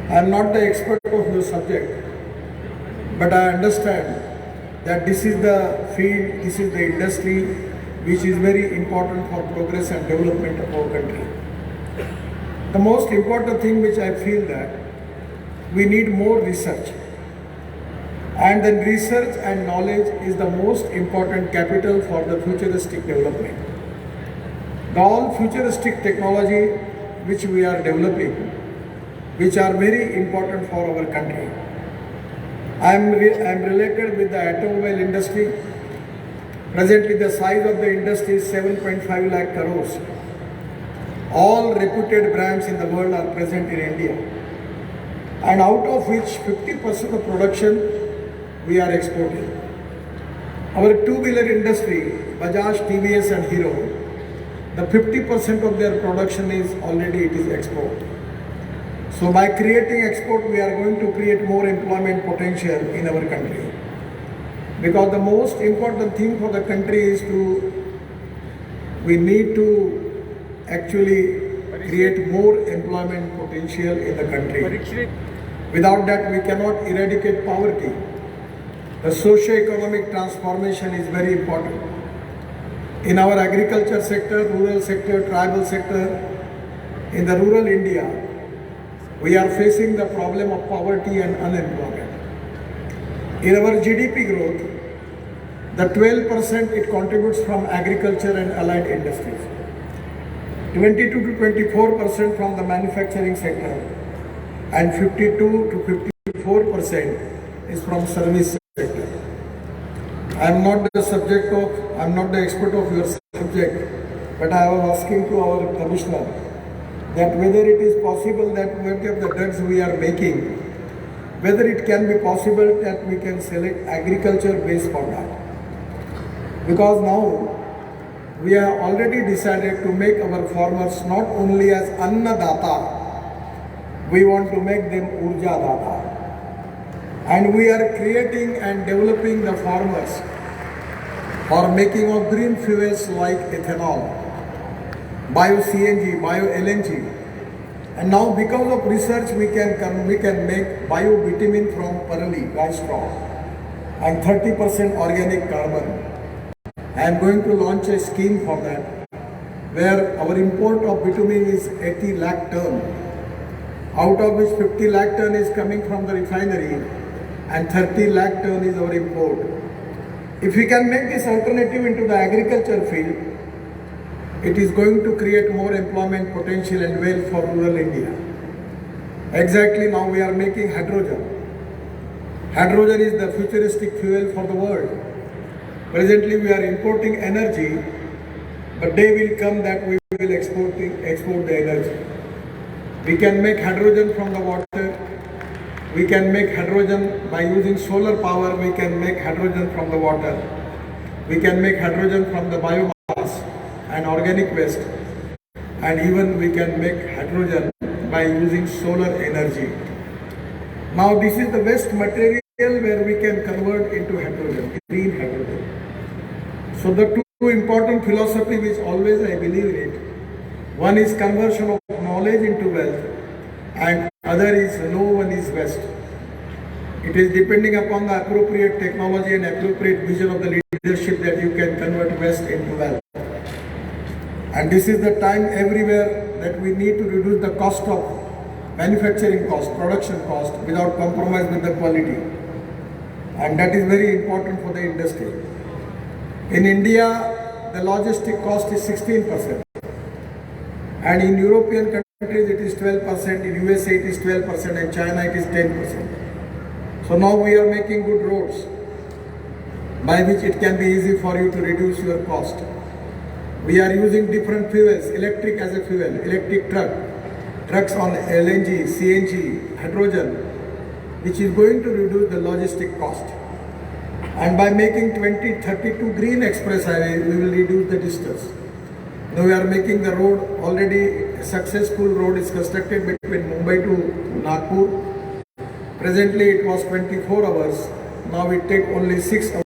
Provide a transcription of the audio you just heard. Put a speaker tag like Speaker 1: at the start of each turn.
Speaker 1: I am not the expert of the subject, but I understand that this is the field, this is the industry which is very important for progress and development of our country. The most important thing which I feel that we need more research, and then research and knowledge is the most important capital for the futuristic development. The all futuristic technology which we are developing, which are very important for our country. I am related with the automobile industry. Presently the size of the industry is 7.5 lakh crores. All reputed brands in the world are present in India, and out of which 50% of production we are exporting. Our two-wheeler industry, Bajaj, TVS and Hero, the 50% of their production is already export. So by creating export, we are going to create more employment potential in our country. Because the most important thing for the country is we need to actually create more employment potential in the country. Without that, we cannot eradicate poverty. The socio-economic transformation is very important. In our agriculture sector, rural sector, tribal sector, in the rural India, we are facing the problem of poverty and unemployment. In our GDP growth, the 12% it contributes from agriculture and allied industries, 22 to 24% from the manufacturing sector, and 52 to 54% is from service sector. I am not the expert of your subject, but I was asking to our commissioner that whether it is possible that many of the drugs we are making, whether it can be possible that we can select agriculture based for that. Because now we have already decided to make our farmers not only as Annadata, we want to make them Urja Data. And we are creating and developing the farmers for making of green fuels like ethanol, bio-CNG, bio-LNG. And now because of research we can make bio-bitumen from parali, rice straw, and 30% organic carbon. I am going to launch a scheme for that, where our import of bitumen is 80 lakh ton, out of which 50 lakh ton is coming from the refinery and 30 lakh ton is our import. If we can make this alternative into the agriculture field, it is going to create more employment potential and wealth for rural India. Exactly, now we are making hydrogen. Hydrogen is the futuristic fuel for the world. Presently we are importing energy, but day will come that we will export the energy. We can make hydrogen from the water. We can make hydrogen by using solar power. We can make hydrogen from the water. We can make hydrogen from the biomass and organic waste. And even we can make hydrogen by using solar energy. Now this is the waste material where we can convert into hydrogen, green hydrogen. So the two important philosophy which always I believe in it, one is conversion of knowledge into wealth, and other is no one is waste. It is depending upon the appropriate technology and appropriate vision of the leadership that you can convert waste into wealth. And this is the time everywhere that we need to reduce the cost of manufacturing cost, production cost, without compromise with the quality. And that is very important for the industry. In India, the logistic cost is 16%. And in European countries it is 12%, in USA it is 12%, and China it is 10%. So now we are making good roads by which it can be easy for you to reduce your cost. We are using different fuels, electric as a fuel, electric trucks on LNG, CNG, hydrogen, which is going to reduce the logistic cost. And by making 2032 green express highway, we will reduce the distance. Now we are making the road, already a successful road is constructed between Mumbai to Nagpur. Presently it was 24 hours, now it takes only 6 hours.